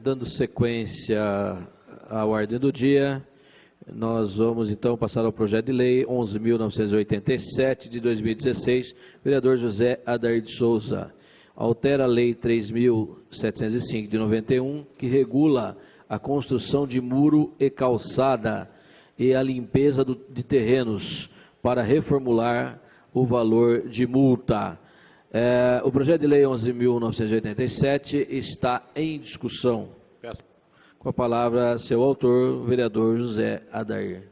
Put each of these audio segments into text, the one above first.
Dando sequência à ordem do dia, nós vamos então passar ao projeto de lei 11.987 de 2016, vereador José Adair de Souza. Altera a lei 3.705 de 91, que regula a construção de muro e calçada e a limpeza de terrenos para reformular o valor de multa. O projeto de lei 11.987 está em discussão. Com a palavra, seu autor, vereador José Adair.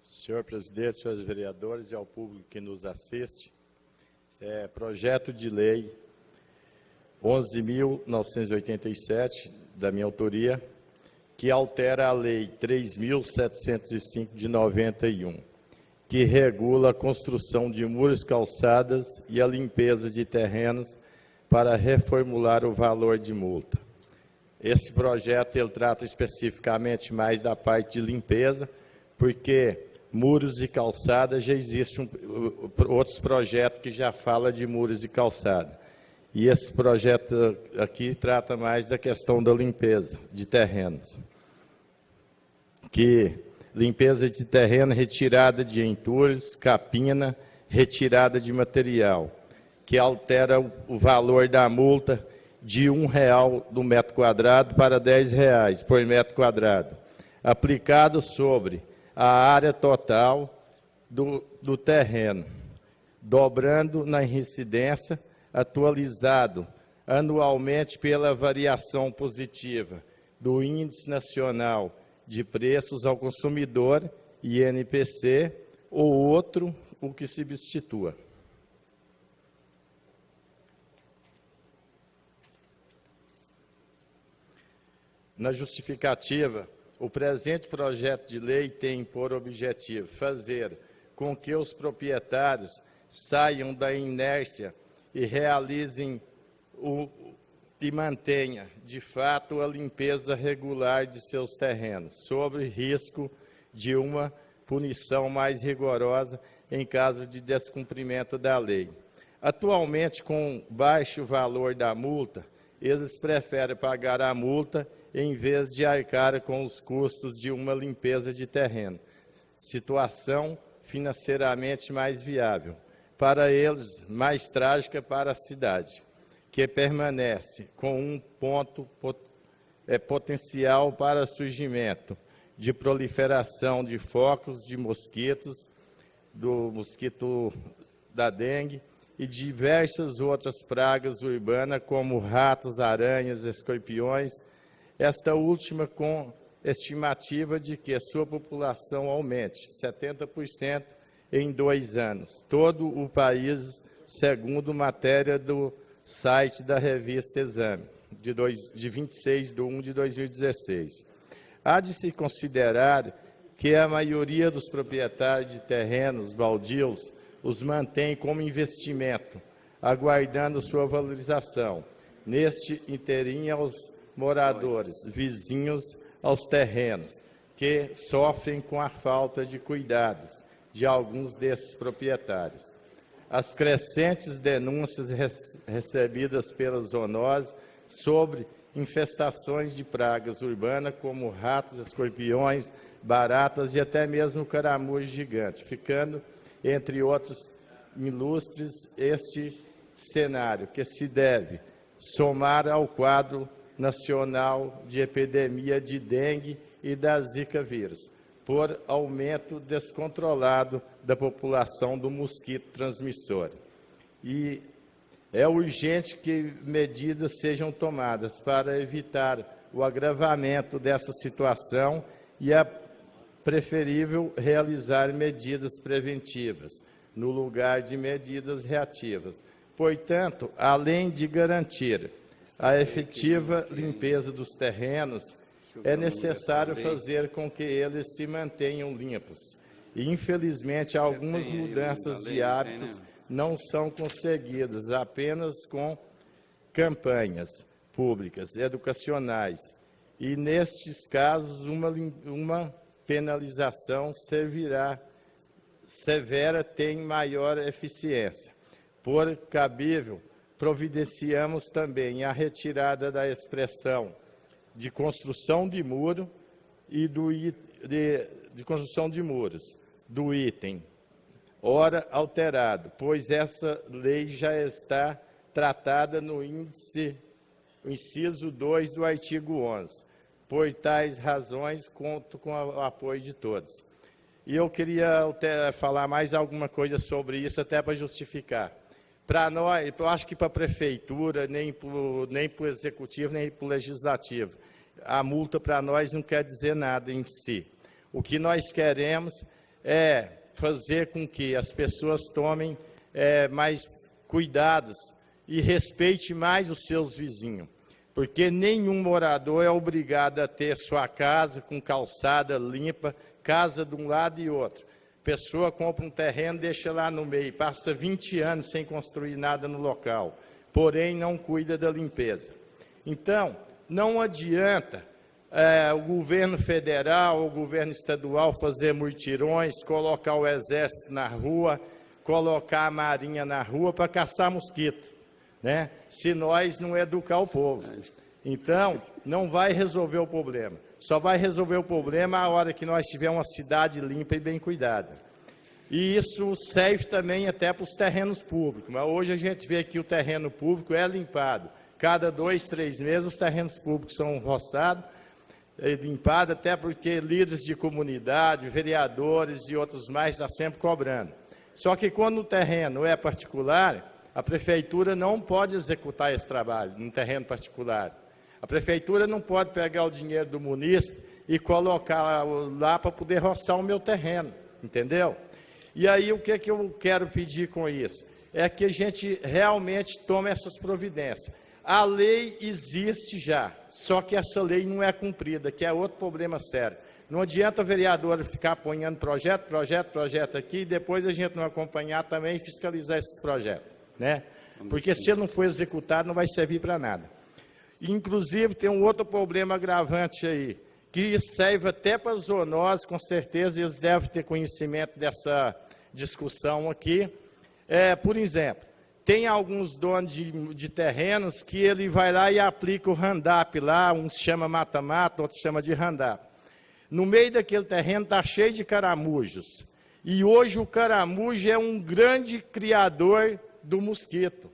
Senhor presidente, senhores vereadores e ao público que nos assiste, projeto de lei 11.987, da minha autoria, que altera a lei 3.705 de 91, que regula a construção de muros, calçadas e a limpeza de terrenos para reformular o valor de multa. Esse projeto ele trata especificamente mais da parte de limpeza, porque muros e calçadas já existem outros projetos que já falam de muros e calçada. E esse projeto aqui trata mais da questão da limpeza de terrenos. Que limpeza de terreno, retirada de entulhos, capina, retirada de material, que altera o valor da multa de R$1 do metro quadrado para R$10 por metro quadrado, aplicado sobre a área total do terreno, dobrando na incidência, atualizado anualmente pela variação positiva do Índice Nacional de Preços ao Consumidor, INPC, ou outro, o que substitua. Na justificativa, o presente projeto de lei tem por objetivo fazer com que os proprietários saiam da inércia e realizem e mantenha, de fato, a limpeza regular de seus terrenos, sob risco de uma punição mais rigorosa em caso de descumprimento da lei. Atualmente, com baixo valor da multa, eles preferem pagar a multa em vez de arcar com os custos de uma limpeza de terreno, situação financeiramente mais viável. Para eles, mais trágica para a cidade, que permanece com um ponto potencial para surgimento de proliferação de focos de mosquitos, do mosquito da dengue e diversas outras pragas urbanas, como ratos, aranhas, escorpiões, esta última com estimativa de que a sua população aumente 70% em 2 anos, todo o país, segundo matéria do site da revista Exame, de 26/1/2016. Há de se considerar que a maioria dos proprietários de terrenos baldios os mantém como investimento, aguardando sua valorização. Neste interim, aos moradores, vizinhos aos terrenos, que sofrem com a falta de cuidados de alguns desses proprietários. As crescentes denúncias recebidas pelas zoonoses sobre infestações de pragas urbanas, como ratos, escorpiões, baratas e até mesmo caramujo gigante, ficando, entre outros ilustres, este cenário, que se deve somar ao quadro nacional de epidemia de dengue e da Zika vírus, por aumento descontrolado da população do mosquito transmissor. E é urgente que medidas sejam tomadas para evitar o agravamento dessa situação e é preferível realizar medidas preventivas, no lugar de medidas reativas. Portanto, além de garantir a efetiva limpeza dos terrenos, é necessário fazer com que eles se mantenham limpos. E, infelizmente, algumas mudanças de hábitos não são conseguidas apenas com campanhas públicas, educacionais e, nestes casos, uma penalização severa tem maior eficiência. Por cabível, providenciamos também a retirada da expressão de construção de muro e de construção de muros, do item ora alterado, pois essa lei já está tratada no inciso 2 do artigo 11. Por tais razões, conto com o apoio de todos. E eu queria falar mais alguma coisa sobre isso, até para justificar. Para nós, eu acho que para a prefeitura, nem para o executivo, nem para o legislativo, a multa para nós não quer dizer nada em si. O que nós queremos é fazer com que as pessoas tomem mais cuidados e respeite mais os seus vizinhos, porque nenhum morador é obrigado a ter sua casa com calçada limpa, casa de um lado e outro. Pessoa compra um terreno, deixa lá no meio, passa 20 anos sem construir nada no local, porém não cuida da limpeza. Então, não adianta o governo federal, o governo estadual fazer mutirões, colocar o exército na rua, colocar a marinha na rua para caçar mosquito, né? Se nós não educar o povo. Então, não vai resolver o problema. Só vai resolver o problema a hora que nós tivermos uma cidade limpa e bem cuidada. E isso serve também até para os terrenos públicos. Mas hoje a gente vê que o terreno público é limpado. Cada 2, 3 meses os terrenos públicos são roçados, limpados, até porque líderes de comunidade, vereadores e outros mais estão sempre cobrando. Só que quando o terreno é particular, a prefeitura não pode executar esse trabalho no terreno particular. A prefeitura não pode pegar o dinheiro do munícipe e colocar lá para poder roçar o meu terreno, entendeu? E aí o que eu quero pedir com isso? É que a gente realmente tome essas providências. A lei existe já, só que essa lei não é cumprida, que é outro problema sério. Não adianta o vereador ficar apoiando projeto aqui, e depois a gente não acompanhar também e fiscalizar esses projetos, né? Porque se ele não for executado, não vai servir para nada. Inclusive, tem um outro problema agravante aí, que serve até para as zoonoses, com certeza eles devem ter conhecimento dessa discussão aqui. Por exemplo, tem alguns donos de terrenos que ele vai lá e aplica o Roundup lá, uns chama mata-mata, outros chama de Roundup. No meio daquele terreno está cheio de caramujos. E hoje o caramujo é um grande criador do mosquito.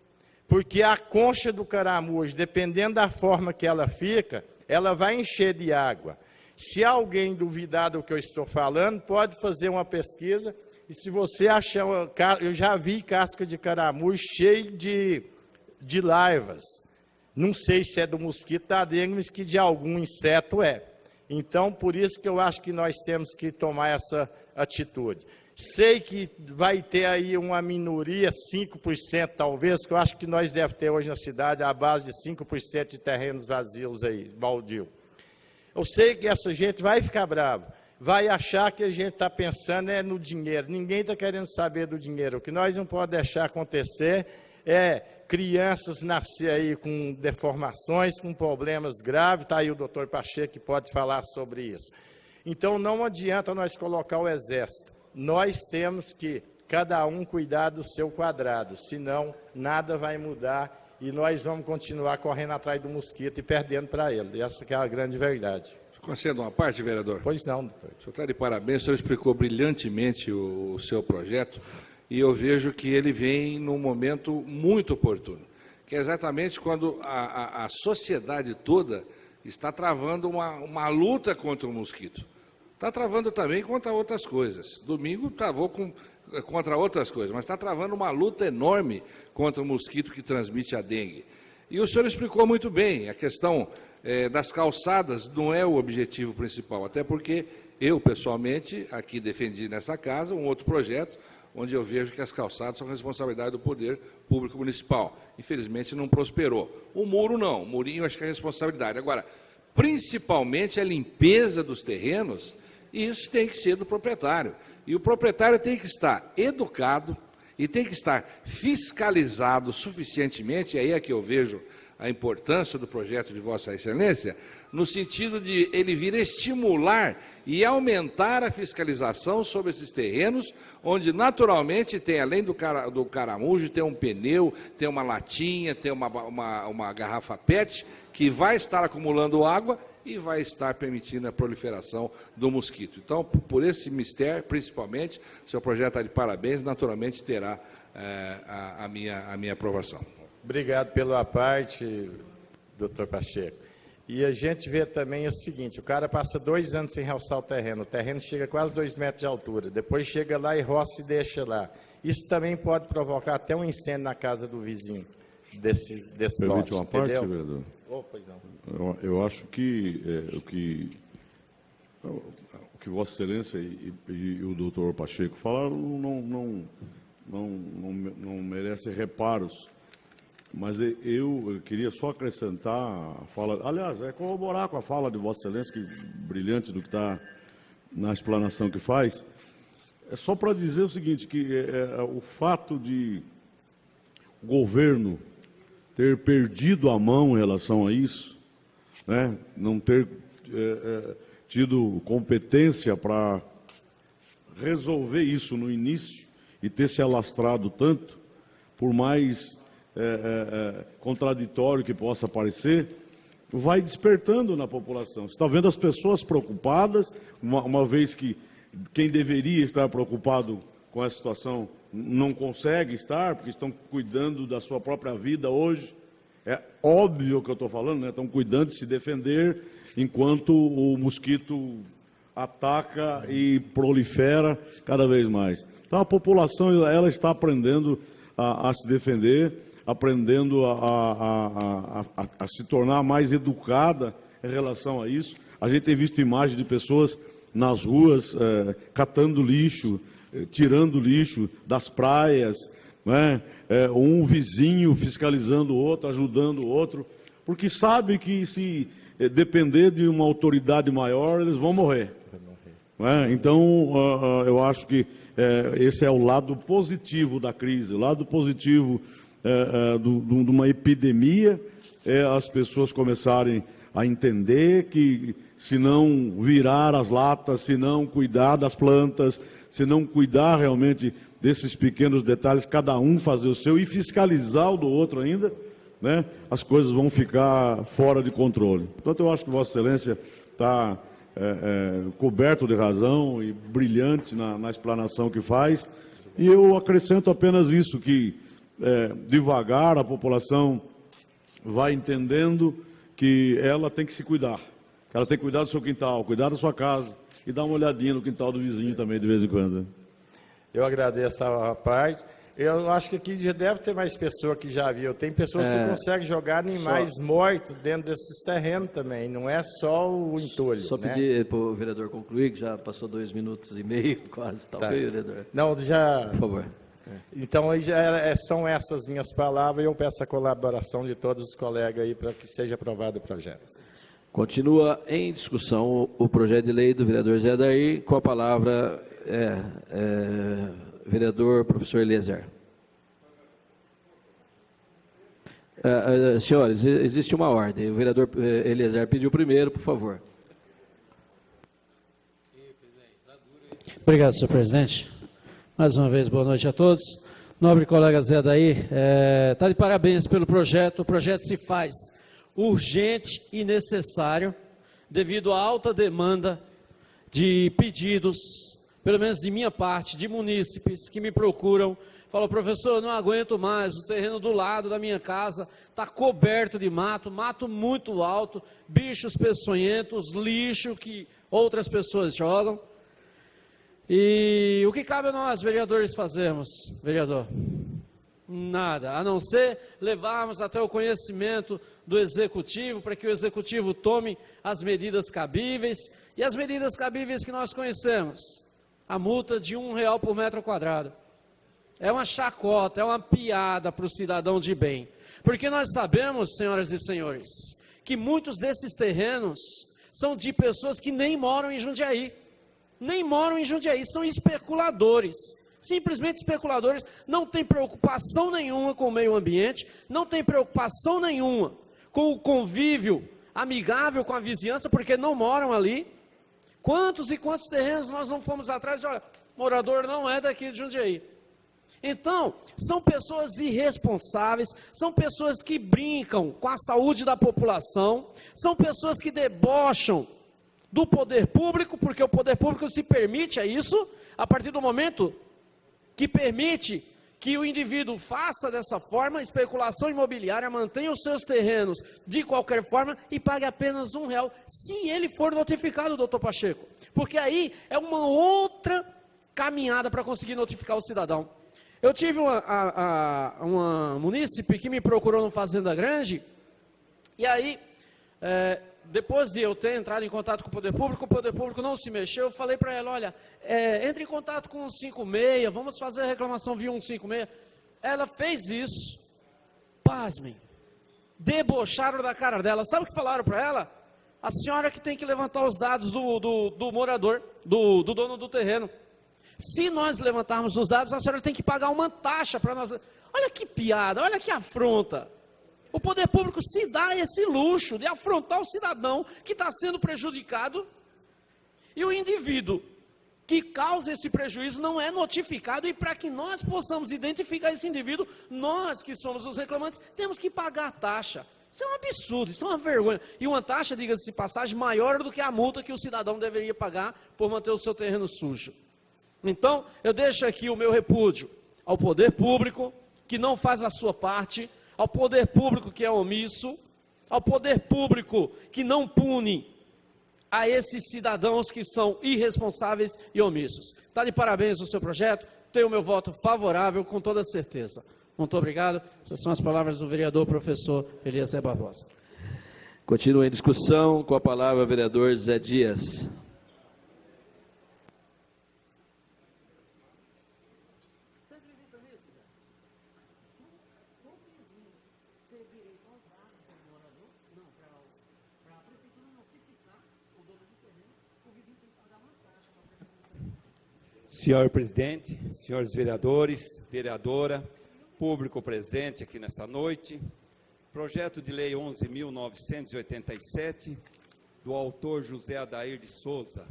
Porque a concha do caramujo, dependendo da forma que ela fica, ela vai encher de água. Se alguém duvidar do que eu estou falando, pode fazer uma pesquisa. E se você achar, eu já vi casca de caramujo cheio de larvas. Não sei se é do mosquito da dengue, mas que de algum inseto é. Então, por isso que eu acho que nós temos que tomar essa atitude. Sei que vai ter aí uma minoria, 5% talvez, que eu acho que nós devemos ter hoje na cidade a base de 5% de terrenos vazios aí, baldio. Eu sei que essa gente vai ficar brava, vai achar que a gente está pensando no dinheiro. Ninguém está querendo saber do dinheiro. O que nós não podemos deixar acontecer é crianças nascer aí com deformações, com problemas graves. Está aí o doutor Pacheco que pode falar sobre isso. Então, não adianta nós colocar o exército. Nós temos que, cada um, cuidar do seu quadrado, senão nada vai mudar e nós vamos continuar correndo atrás do mosquito e perdendo para ele. Essa que é a grande verdade. Conceda uma parte, vereador? Pois não, doutor. O senhor está de parabéns, o senhor explicou brilhantemente o seu projeto e eu vejo que ele vem num momento muito oportuno, que é exatamente quando a sociedade toda está travando uma luta contra o mosquito. Está travando também contra outras coisas. Domingo travou contra outras coisas, mas está travando uma luta enorme contra o mosquito que transmite a dengue. E o senhor explicou muito bem, a questão das calçadas não é o objetivo principal, até porque eu, pessoalmente, aqui defendi nessa casa um outro projeto, onde eu vejo que as calçadas são responsabilidade do poder público municipal. Infelizmente não prosperou. O muro não, o murinho acho que é responsabilidade. Agora, principalmente a limpeza dos terrenos, isso tem que ser do proprietário. E o proprietário tem que estar educado e tem que estar fiscalizado suficientemente, e aí é que eu vejo a importância do projeto de Vossa Excelência, no sentido de ele vir estimular e aumentar a fiscalização sobre esses terrenos, onde naturalmente tem, além do caramujo, tem um pneu, tem uma latinha, tem uma garrafa PET, que vai estar acumulando água e vai estar permitindo a proliferação do mosquito. Então, por esse mistério, principalmente, o seu projeto está de parabéns, naturalmente terá a minha aprovação. Obrigado pela parte, doutor Pacheco. E a gente vê também o seguinte, o cara passa 2 anos sem roçar o terreno chega a quase 2 metros de altura, depois chega lá e roça e deixa lá. Isso também pode provocar até um incêndio na casa do vizinho desse Permite lote, uma parte, entendeu? vereador? Oh, pois não. Eu acho que o que Vossa Excelência e o doutor Pacheco falaram não merece reparos, mas eu queria só acrescentar a fala, aliás, corroborar com a fala de Vossa Excelência, que brilhante do que está na explanação que faz, é só para dizer o seguinte, que o fato de o governo ter perdido a mão em relação a isso, né, não ter tido competência para resolver isso no início e ter se alastrado tanto, por mais contraditório que possa parecer, vai despertando na população. Você está vendo as pessoas preocupadas, uma vez que quem deveria estar preocupado com essa situação não consegue estar, porque estão cuidando da sua própria vida hoje. É óbvio o que eu estou falando, né? Estão cuidando de se defender enquanto o mosquito ataca e prolifera cada vez mais. Então a população ela está aprendendo a se defender, aprendendo a se tornar mais educada em relação a isso. A gente tem visto imagens de pessoas nas ruas catando lixo, tirando lixo das praias, né? Um vizinho fiscalizando o outro, ajudando o outro, porque sabe que se depender de uma autoridade maior, eles vão morrer. Né? Então, eu acho que esse é o lado positivo da crise, o lado positivo de uma epidemia, é as pessoas começarem a entender que se não virar as latas, se não cuidar das plantas, se não cuidar realmente desses pequenos detalhes, cada um fazer o seu e fiscalizar o do outro ainda, né, as coisas vão ficar fora de controle. Portanto, eu acho que Vossa Excelência está coberto de razão e brilhante na explanação que faz. E eu acrescento apenas isso, que devagar a população vai entendendo que ela tem que se cuidar. Ela tem que cuidar do seu quintal, cuidar da sua casa e dar uma olhadinha no quintal do vizinho também, de vez em quando. Eu agradeço a parte. Eu acho que aqui já deve ter mais pessoas que já viu. Tem pessoas que conseguem jogar animais mortos dentro desses terrenos também. Não é só o entulho. Só pedir para o vereador concluir, que já passou 2 minutos e meio, quase. Tá ok, vereador? Não, já... Por favor. Então, são essas minhas palavras e eu peço a colaboração de todos os colegas aí para que seja aprovado o projeto. Continua em discussão o projeto de lei do vereador Zé Adair. Com a palavra, vereador professor Eliezer. Senhores, existe uma ordem. O vereador Eliezer pediu primeiro, por favor. Obrigado, senhor presidente. Mais uma vez, boa noite a todos. Nobre colega Zé Adair, está de parabéns pelo projeto. O projeto se faz urgente e necessário devido à alta demanda de pedidos, pelo menos de minha parte, de munícipes que me procuram, falam: professor, eu não aguento mais, o terreno do lado da minha casa está coberto de mato, mato muito alto, bichos peçonhentos, lixo que outras pessoas jogam. E o que cabe a nós, vereadores, fazermos, vereador? Nada, a não ser levarmos até o conhecimento do Executivo, para que o Executivo tome as medidas cabíveis, e as medidas cabíveis que nós conhecemos: a multa de R$1 por metro quadrado. É uma chacota, é uma piada para o cidadão de bem, porque nós sabemos, senhoras e senhores, que muitos desses terrenos são de pessoas que nem moram em Jundiaí, são especuladores. Simplesmente especuladores, não tem preocupação nenhuma com o meio ambiente, não tem preocupação nenhuma com o convívio amigável com a vizinhança, porque não moram ali. Quantos e quantos terrenos nós não fomos atrás e olha, morador não é daqui de Jundiaí. Então, são pessoas irresponsáveis, são pessoas que brincam com a saúde da população, são pessoas que debocham do poder público, porque o poder público se permite a isso, a partir do momento que permite que o indivíduo faça dessa forma, especulação imobiliária, mantenha os seus terrenos de qualquer forma e pague apenas R$1, se ele for notificado, doutor Pacheco. Porque aí é uma outra caminhada para conseguir notificar o cidadão. Eu tive uma munícipe que me procurou no Fazenda Grande, e aí, depois de eu ter entrado em contato com o poder público não se mexeu, eu falei para ela, olha, entre em contato com o 156, vamos fazer a reclamação via 156. Ela fez isso, pasmem, debocharam da cara dela. Sabe o que falaram para ela? A senhora que tem que levantar os dados do morador, do dono do terreno. Se nós levantarmos os dados, a senhora tem que pagar uma taxa para nós. Olha que piada, olha que afronta. O poder público se dá esse luxo de afrontar o cidadão que está sendo prejudicado, e o indivíduo que causa esse prejuízo não é notificado, e para que nós possamos identificar esse indivíduo, nós que somos os reclamantes, temos que pagar a taxa. Isso é um absurdo, isso é uma vergonha. E uma taxa, diga-se de passagem, maior do que a multa que o cidadão deveria pagar por manter o seu terreno sujo. Então, eu deixo aqui o meu repúdio ao poder público, que não faz a sua parte, ao poder público que é omisso, ao poder público que não pune a esses cidadãos que são irresponsáveis e omissos. Está de parabéns o seu projeto, tenho o meu voto favorável com toda certeza. Muito obrigado. Essas são as palavras do vereador professor Eliezer Barbosa. Continua em discussão, com a palavra o vereador Zé Dias. Senhor presidente, senhores vereadores, vereadora, público presente aqui nesta noite, projeto de lei 11.987, do autor José Adair de Souza,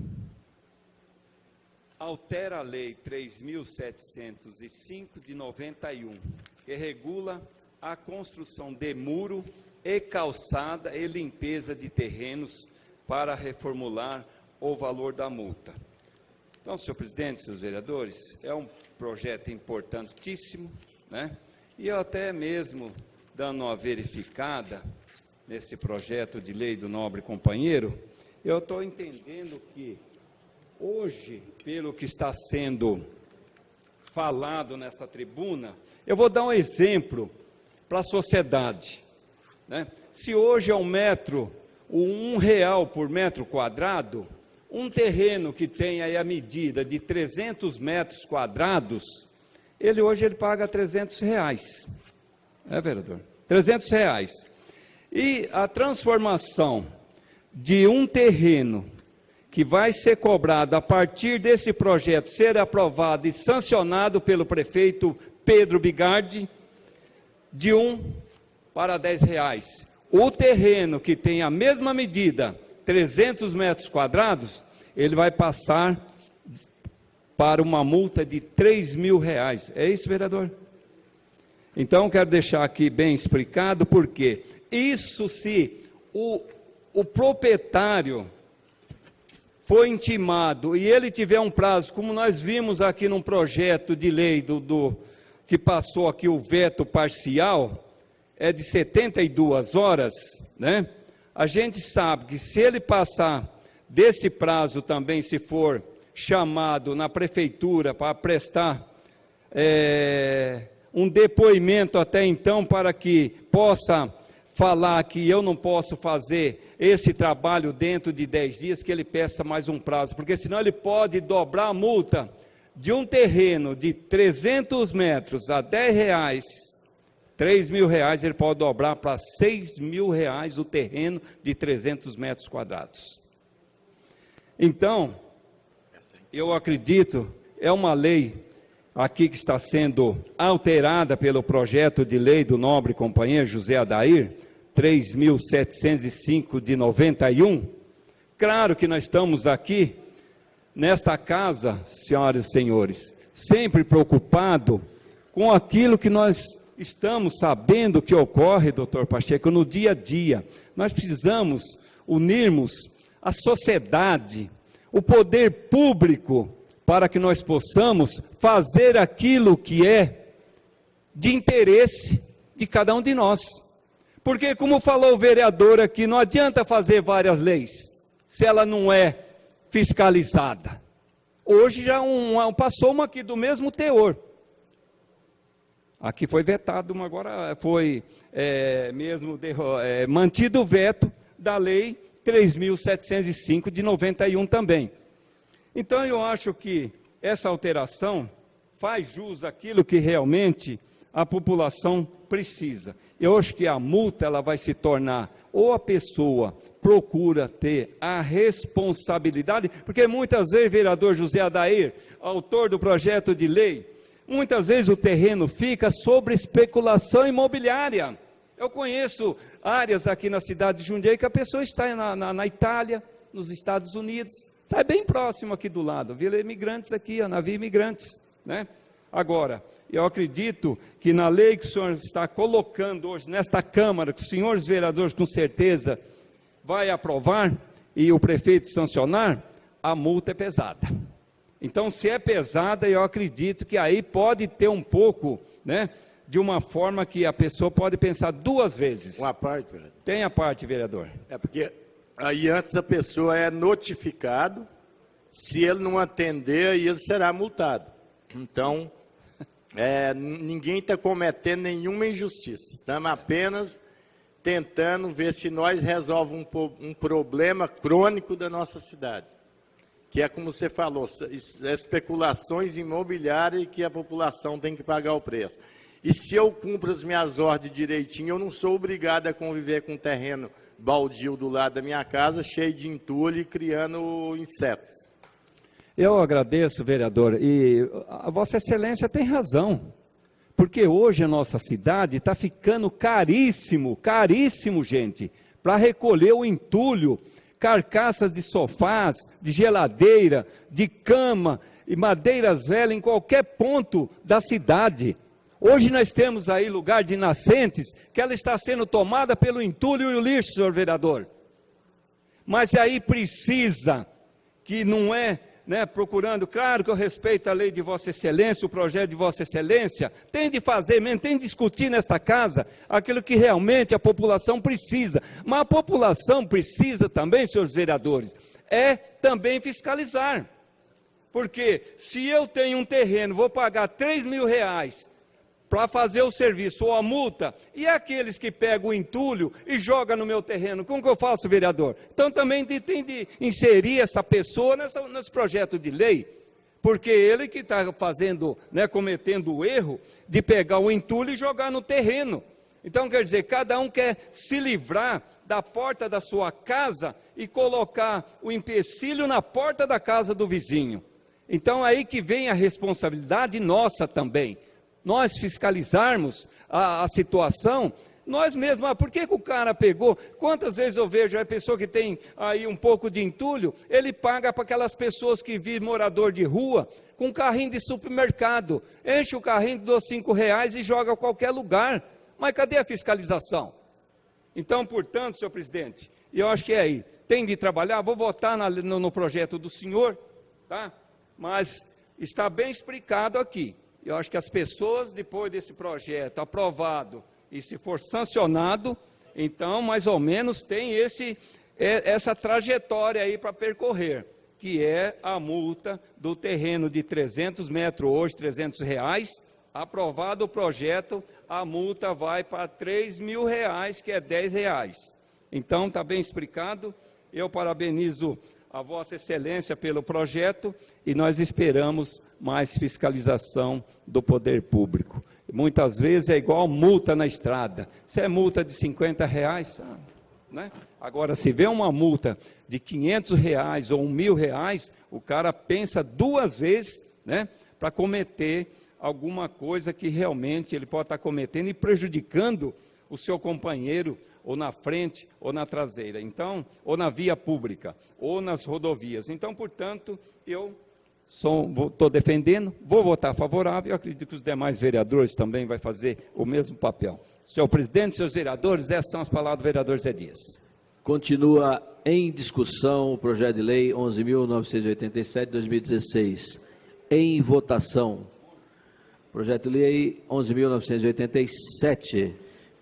altera a lei 3.705 de 91, que regula a construção de muro e calçada e limpeza de terrenos para reformular o valor da multa. Então, senhor presidente, senhores vereadores, é um projeto importantíssimo, né? E eu até mesmo, dando uma verificada nesse projeto de lei do nobre companheiro, eu estou entendendo que hoje, pelo que está sendo falado nesta tribuna, eu vou dar um exemplo para a sociedade, né? Se hoje é R$1 por metro quadrado, um terreno que tem aí a medida de 300 metros quadrados, hoje ele paga R$300. Vereador? R$300. E a transformação de um terreno que vai ser cobrado a partir desse projeto ser aprovado e sancionado pelo prefeito Pedro Bigardi, de R$1 para R$10. O terreno que tem a mesma medida, 300 metros quadrados, ele vai passar para uma multa de R$3.000. É isso, vereador? Então, quero deixar aqui bem explicado, porque isso se o proprietário foi intimado e ele tiver um prazo, como nós vimos aqui num projeto de lei que passou aqui o veto parcial, é de 72 horas, né? A gente sabe que se ele passar desse prazo também, se for chamado na prefeitura para prestar um depoimento até então, para que possa falar que eu não posso fazer esse trabalho dentro de 10 dias, que ele peça mais um prazo, porque senão ele pode dobrar a multa de um terreno de 300 metros a R$10, R$3.000, ele pode dobrar para R$6.000 o terreno de 300 metros quadrados. Então, eu acredito, é uma lei aqui que está sendo alterada pelo projeto de lei do nobre companheiro José Adair, 3.705 de 91. Claro que nós estamos aqui, nesta casa, senhoras e senhores, sempre preocupado com aquilo que nós estamos sabendo que ocorre, doutor Pacheco, no dia a dia. Nós precisamos unirmos a sociedade, o poder público, para que nós possamos fazer aquilo que é de interesse de cada um de nós. Porque, como falou o vereador aqui, não adianta fazer várias leis, se ela não é fiscalizada. Hoje já passou uma aqui do mesmo teor. Aqui foi vetado, agora foi mantido o veto da lei 3.705 de 91 também. Então eu acho que essa alteração faz jus àquilo que realmente a população precisa. Eu acho que a multa ela vai se tornar, ou a pessoa procura ter a responsabilidade, porque muitas vezes, vereador José Adair, autor do projeto de lei, muitas vezes o terreno fica sobre especulação imobiliária. Eu conheço áreas aqui na cidade de Jundiaí que a pessoa está na Itália, nos Estados Unidos, está bem próximo aqui do lado, Vila Imigrantes aqui, a Navio Imigrantes, né? Agora, eu acredito que na lei que o senhor está colocando hoje nesta Câmara, que os senhores vereadores com certeza vai aprovar e o prefeito sancionar, a multa é pesada. Então, se é pesada, eu acredito que aí pode ter um pouco, né, de uma forma que a pessoa pode pensar duas vezes. Uma parte, vereador. Tem a parte, vereador. É porque aí antes a pessoa é notificado, se ele não atender, aí ele será multado. Então, ninguém está cometendo nenhuma injustiça. Estamos apenas tentando ver se nós resolvemos um problema crônico da nossa cidade. Que é como você falou, especulações imobiliárias e que a população tem que pagar o preço. E se eu cumpro as minhas ordens direitinho, eu não sou obrigado a conviver com um terreno baldio do lado da minha casa, cheio de entulho e criando insetos. Eu agradeço, vereador, e a Vossa Excelência tem razão, porque hoje a nossa cidade está ficando caríssimo, caríssimo, gente, para recolher o entulho, carcaças de sofás, de geladeira, de cama e madeiras velhas em qualquer ponto da cidade. Hoje nós temos aí lugar de nascentes que ela está sendo tomada pelo entulho e o lixo, senhor vereador. Mas aí precisa, que não é, né, procurando, claro que eu respeito a lei de Vossa Excelência, o projeto de Vossa Excelência, tem de fazer mesmo, tem de discutir nesta casa aquilo que realmente a população precisa. Mas a população precisa também, senhores vereadores, também fiscalizar. Porque se eu tenho um terreno, vou pagar R$3.000 para fazer o serviço ou a multa, e aqueles que pegam o entulho e jogam no meu terreno, como que eu faço, vereador? Então também tem de inserir essa pessoa nesse projeto de lei, porque ele que está fazendo, né, cometendo o erro de pegar o entulho e jogar no terreno. Então quer dizer, cada um quer se livrar da porta da sua casa e colocar o empecilho na porta da casa do vizinho. Então aí que vem a responsabilidade nossa também. Nós fiscalizarmos a situação, nós mesmos, por que o cara pegou? Quantas vezes eu vejo a pessoa que tem aí um pouco de entulho, ele paga para aquelas pessoas que vivem morador de rua, com carrinho de supermercado, enche o carrinho, dá R$5 e joga a qualquer lugar, mas cadê a fiscalização? Então, portanto, senhor presidente, eu acho que é aí, tem de trabalhar, vou votar no projeto do senhor, tá? Mas está bem explicado aqui. Eu acho que as pessoas, depois desse projeto aprovado e se for sancionado, então, mais ou menos, tem essa trajetória aí para percorrer, que é a multa do terreno de 300 metros, hoje R$300, aprovado o projeto, a multa vai para R$3.000, que é R$10. Então, está bem explicado, eu parabenizo a Vossa Excelência pelo projeto e nós esperamos mais fiscalização do poder público. Muitas vezes é igual multa na estrada. Se é multa de R$50, né? Agora, se vê uma multa de R$500 ou R$1.000, o cara pensa duas vezes, né, para cometer alguma coisa que realmente ele pode estar cometendo e prejudicando o seu companheiro ou na frente, ou na traseira, então, ou na via pública, ou nas rodovias. Então, portanto, eu estou defendendo, vou votar favorável, eu acredito que os demais vereadores também vão fazer o mesmo papel. Senhor presidente, senhores vereadores, essas são as palavras do vereador Zé Dias. Continua em discussão o projeto de lei 11.987 de 2016. Em votação. Projeto de lei 11.987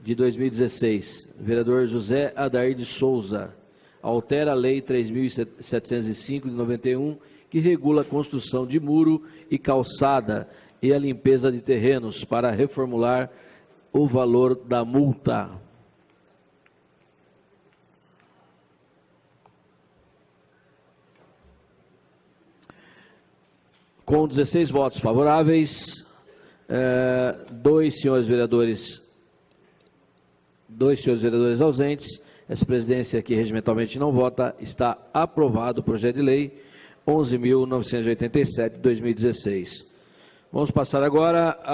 de 2016. Vereador José Adair de Souza. Altera a lei 3.705 de 91, que regula a construção de muro e calçada e a limpeza de terrenos para reformular o valor da multa. Com 16 votos favoráveis, dois senhores vereadores ausentes, essa presidência que regimentalmente não vota, está aprovado o projeto de lei 11.987 de 2016. Vamos passar agora